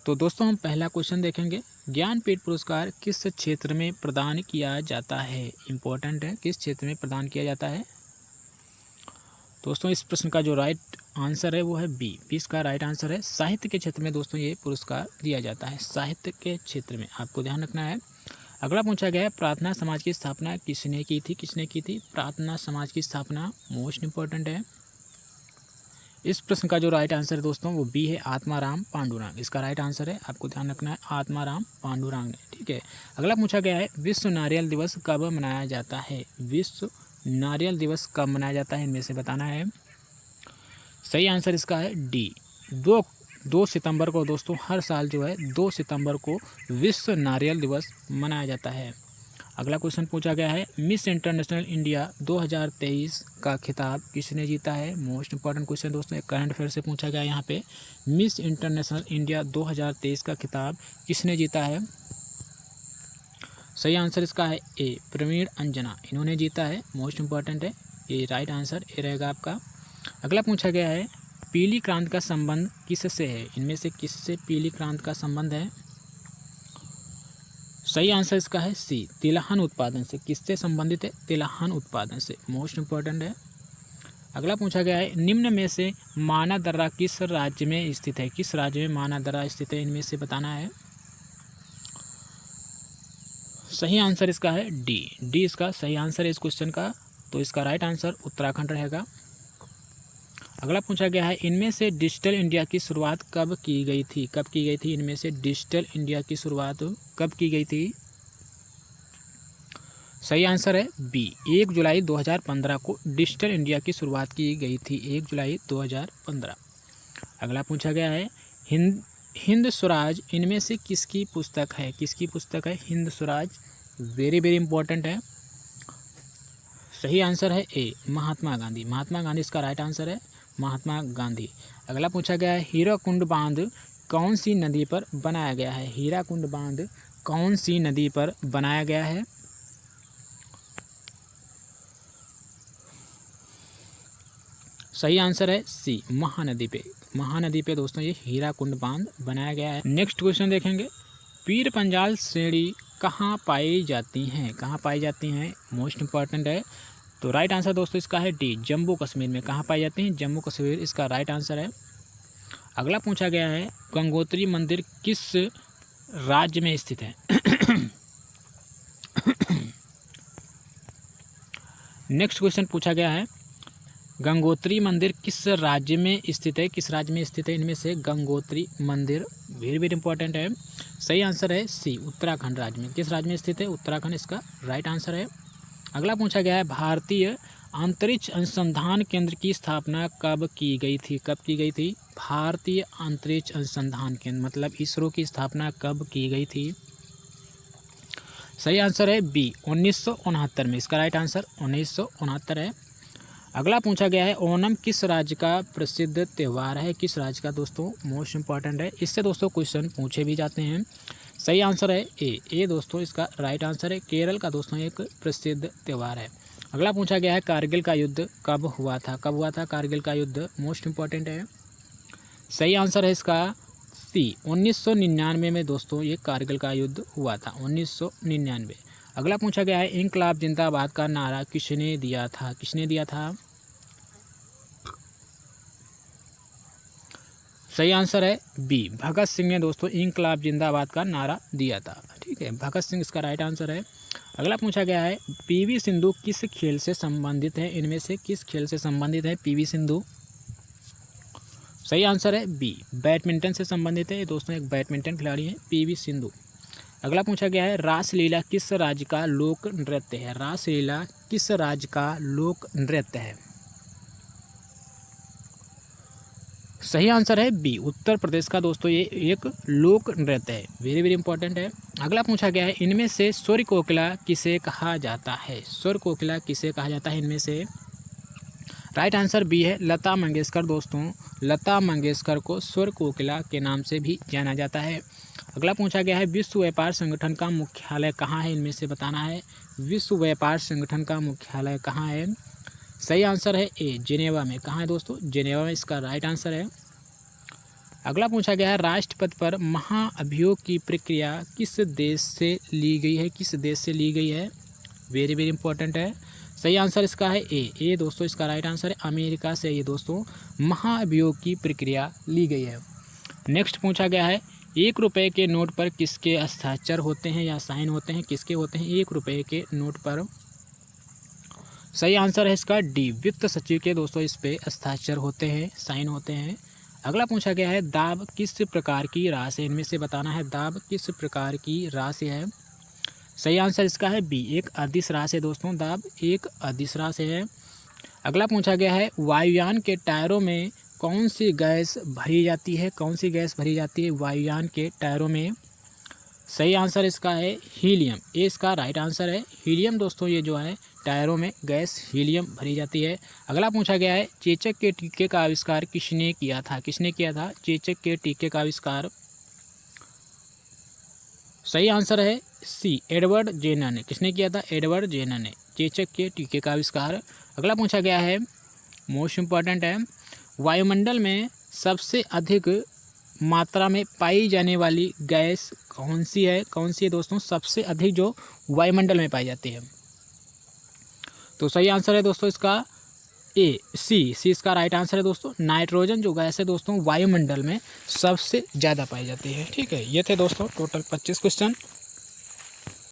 तो दोस्तों हम पहला क्वेश्चन देखेंगे, ज्ञानपीठ पुरस्कार किस क्षेत्र में प्रदान किया जाता है। इम्पोर्टेंट है, किस क्षेत्र में प्रदान किया जाता है। दोस्तों इस प्रश्न का जो राइट आंसर है वो है बी। इसका राइट आंसर है साहित्य के क्षेत्र में दोस्तों ये पुरस्कार दिया जाता है, साहित्य के क्षेत्र में, आपको ध्यान रखना है। अगला पूछा गया है, प्रार्थना समाज की स्थापना किसने की थी। किसने की थी प्रार्थना समाज की स्थापना, मोस्ट इंपॉर्टेंट है। इस प्रश्न का जो राइट आंसर है दोस्तों वो बी है, आत्माराम पांडुरंग। इसका राइट आंसर है, आपको ध्यान रखना है, आत्माराम पांडुरंग ने। ठीक है, अगला पूछा गया है, विश्व नारियल दिवस कब मनाया जाता है। विश्व नारियल दिवस कब मनाया जाता है, इनमें से बताना है। सही आंसर इसका है डी, 2 सितंबर को दोस्तों, हर साल जो है 2 सितंबर को विश्व नारियल दिवस मनाया जाता है। अगला क्वेश्चन पूछा गया है, मिस इंटरनेशनल इंडिया 2023 का खिताब किसने जीता है। मोस्ट इंपॉर्टेंट क्वेश्चन दोस्तों, एक करंट अफेयर से पूछा गया है यहाँ पे, मिस इंटरनेशनल इंडिया 2023 का खिताब किसने जीता है। सही आंसर इसका है ए, प्रवीण अंजना, इन्होंने जीता है। मोस्ट इंपॉर्टेंट है, ये राइट आंसर ए रहेगा आपका। अगला पूछा गया है, पीली क्रांति का संबंध किससे है। इनमें से किससे पीली क्रांति का संबंध है। सही आंसर इसका है सी, तिलहन उत्पादन से। किससे संबंधित है, तिलहन उत्पादन से। मोस्ट इंपॉर्टेंट है। अगला पूछा गया है, निम्न में से माना दर्रा किस राज्य में स्थित है। किस राज्य में माना दर्रा स्थित है, इनमें से बताना है। सही आंसर इसका है डी इसका सही आंसर है इस क्वेश्चन का, तो इसका राइट आंसर उत्तराखंड रहेगा। अगला पूछा गया है, इनमें से डिजिटल इंडिया की शुरुआत कब की गई थी। कब की गई थी, इनमें से डिजिटल इंडिया की शुरुआत कब की गई थी। सही आंसर है बी, 1 जुलाई 2015 को डिजिटल इंडिया की शुरुआत की गई थी, 1 जुलाई 2015। अगला पूछा गया है, हिंद स्वराज इनमें से किसकी पुस्तक है। किसकी पुस्तक है, Hind Swaraj, very very important है। सही आंसर है ए, महात्मा गांधी। महात्मा गांधी इसका राइट आंसर है, महात्मा गांधी। अगला पूछा गया है, हीराकुंड बांध कौन सी नदी पर बनाया गया है। हीराकुंड बांध कौन सी नदी पर बनाया गया है। सही आंसर है सी, महानदी पे। महानदी पे दोस्तों ये हीराकुंड बांध बनाया गया है। नेक्स्ट क्वेश्चन देखेंगे, पीर पंजाल श्रेणी कहाँ पाई जाती हैं। कहाँ पाई जाती हैं, मोस्ट इंपॉर्टेंट है। तो राइट आंसर दोस्तों इसका है डी, जम्मू कश्मीर में। कहाँ पाई जाती हैं, जम्मू कश्मीर, इसका राइट आंसर है। अगला पूछा गया है, गंगोत्री मंदिर किस राज्य में स्थित है। नेक्स्ट क्वेश्चन पूछा गया है, गंगोत्री मंदिर किस राज्य में स्थित है। किस राज्य में स्थित है, इनमें से गंगोत्री मंदिर, वेरी वेरी इंपॉर्टेंट है। सही आंसर है सी, उत्तराखंड राज्य में। किस राज्य में स्थित है, उत्तराखंड, इसका राइट आंसर है। अगला पूछा गया है, भारतीय अंतरिक्ष अनुसंधान केंद्र की स्थापना कब की गई थी। कब की गई थी, भारतीय अंतरिक्ष अनुसंधान केंद्र मतलब इसरो की स्थापना कब की गई थी। सही आंसर है बी, 1969 में। इसका राइट आंसर 1969 है। अगला पूछा गया है, ओणम किस राज्य का प्रसिद्ध त्यौहार है। किस राज्य का दोस्तों, मोस्ट इंपॉर्टेंट है। इससे दोस्तों क्वेश्चन पूछे भी जाते हैं। सही आंसर है ए दोस्तों, इसका राइट आंसर है। केरल का दोस्तों एक प्रसिद्ध त्यौहार है। अगला पूछा गया है, कारगिल का युद्ध कब हुआ था। कब हुआ था कारगिल का युद्ध, मोस्ट इंपॉर्टेंट है। सही आंसर है इसका सी, 1999 में दोस्तों ये कारगिल का युद्ध हुआ था, 1999। अगला पूछा गया है, इंकलाब जिंदाबाद का नारा किसने दिया था। किसने दिया था। सही आंसर है बी, भगत सिंह ने दोस्तों इंकलाब जिंदाबाद का नारा दिया था। ठीक है, भगत सिंह इसका राइट आंसर है। अगला पूछा गया है, पीवी सिंधु किस खेल से संबंधित है। इनमें से किस खेल से संबंधित है पीवी सिंधु। सही आंसर है बी, बैडमिंटन से संबंधित है। ये दोस्तों एक बैडमिंटन खिलाड़ी है पीवी सिंधु। अगला पूछा गया है, रासलीला किस राज्य का लोक नृत्य है। रासलीला किस राज्य का लोक नृत्य है। सही आंसर है बी, उत्तर प्रदेश का दोस्तों ये एक लोक नृत्य है, वेरी वेरी इंपॉर्टेंट है। अगला पूछा गया है, इनमें से स्वर कोकिला किसे कहा जाता है। स्वर कोकिला किसे कहा जाता है इनमें से। राइट आंसर बी है, लता मंगेशकर। दोस्तों लता मंगेशकर को स्वर कोकिला के नाम से भी जाना जाता है। अगला पूछा गया है, विश्व व्यापार संगठन का मुख्यालय कहाँ है। इनमें से बताना है, विश्व व्यापार संगठन का मुख्यालय कहाँ है। सही आंसर है ए, जिनेवा में। कहाँ है दोस्तों, जिनेवा में, इसका राइट आंसर है। अगला पूछा गया है राष्ट्रपति पर महाअभियोग की प्रक्रिया किस देश से ली गई है, किस देश से ली गई है, वेरी वेरी इंपॉर्टेंट है। सही आंसर इसका है ए दोस्तों, इसका राइट आंसर है अमेरिका से ये दोस्तों महाअभियोग की प्रक्रिया ली गई है। नेक्स्ट पूछा गया है 1 रुपये के नोट पर किसके हस्ताक्षर होते हैं या साइन होते हैं, किसके होते हैं 1 रुपये के नोट पर। सही आंसर है इसका डी, वित्त सचिव के दोस्तों इस पे हस्ताक्षर होते हैं, साइन होते हैं। अगला पूछा गया है दाब किस प्रकार की राशि, इनमें से बताना है दाब किस प्रकार की राशि है। सही आंसर इसका है बी, एक अदिश राशि है दोस्तों, दाब एक अदिश राशि है। अगला पूछा गया है वायुयान के टायरों में कौन सी गैस भरी जाती है, कौन सी गैस भरी जाती है वायुयान के टायरों में। सही आंसर इसका है हीलियम, ये इसका राइट आंसर है हीलियम दोस्तों, ये जो है टायरों में गैस हीलियम भरी जाती है। अगला पूछा गया है चेचक के टीके का आविष्कार किसने किया था, किसने किया था चेचक के टीके का आविष्कार। सही आंसर है सी, एडवर्ड जेनर ने, किसने किया था एडवर्ड जेनर ने चेचक के टीके का आविष्कार। अगला पूछा गया है मोस्ट इम्पॉर्टेंट है वायुमंडल में सबसे अधिक मात्रा में पाई जाने वाली गैस कौन सी है, कौन सी है दोस्तों सबसे अधिक जो वायुमंडल में पाई जाती है। तो सही आंसर है दोस्तों इसका ए, सी इसका राइट आंसर है दोस्तों, नाइट्रोजन जो गैस है दोस्तों वायुमंडल में सबसे ज़्यादा पाई जाती है। ठीक है, ये थे दोस्तों टोटल 25 क्वेश्चन।